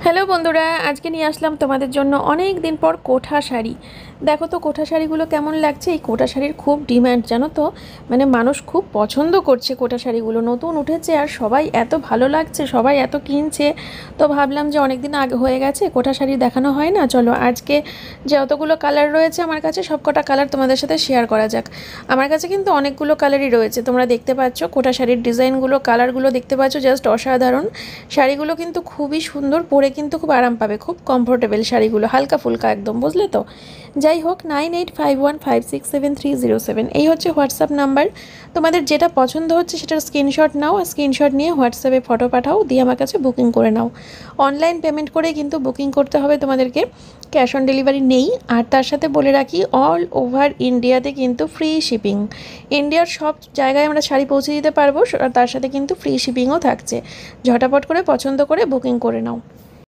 Hello বন্ধুরা, আজকে নিয়ে আসলাম তোমাদের জন্য অনেক দিন পর কোঠা শাড়ি। দেখো তো কোঠা শাড়িগুলো কেমন লাগছে। এই কোঠা শাড়ির খুব ডিম্যান্ড, জানো তো। মানে মানুষ খুব পছন্দ করছে কোঠা শাড়িগুলো, নতুন উঠেছে আর সবাই এত ভালো লাগছে, সবাই এত কিনছে। তো ভাবলাম যে অনেক দিন আগে হয়ে গেছে কোঠা শাড়ি দেখানো হয় না, চলো আজকে যে অতগুলো কালার রয়েছে আমার কাছে সব কটা কালার তোমাদের সাথে শেয়ার করা যাক। আমার কাছে কিন্তু অনেকগুলো কালারই রয়েছে, তোমরা দেখতে পাচ্ছ কোঠা শাড়ির ডিজাইনগুলো, কালারগুলো দেখতে পাচ্ছ, জাস্ট অসাধারণ। শাড়িগুলো কিন্তু খুবই সুন্দর, পরে কিন্তু খুব আরাম পাবে, খুব কমফোর্টেবল শাড়িগুলো, হালকা ফুলকা একদম, বুঝলে তো। যাই হোক, 9851567307 এই হচ্ছে হোয়াটসঅ্যাপ নাম্বার। তোমাদের যেটা পছন্দ হচ্ছে সেটার স্ক্রিনশট নাও, আর স্ক্রিনশট নিয়ে হোয়াটসঅ্যাপে ফটো পাঠাও, দিয়ে আমার কাছে বুকিং করে নাও। অনলাইন পেমেন্ট করে কিন্তু বুকিং করতে হবে তোমাদেরকে, ক্যাশ অন ডেলিভারি নেই। আর তার সাথে বলে রাখি, অল ওভার ইন্ডিয়াতে কিন্তু ফ্রি শিপিং। ইন্ডিয়ার সব জায়গায় আমরা শাড়ি পৌঁছে দিতে পারবো, আর তার সাথে কিন্তু ফ্রি শিপিংও থাকছে। ঝটাপট করে পছন্দ করে বুকিং করে নাও।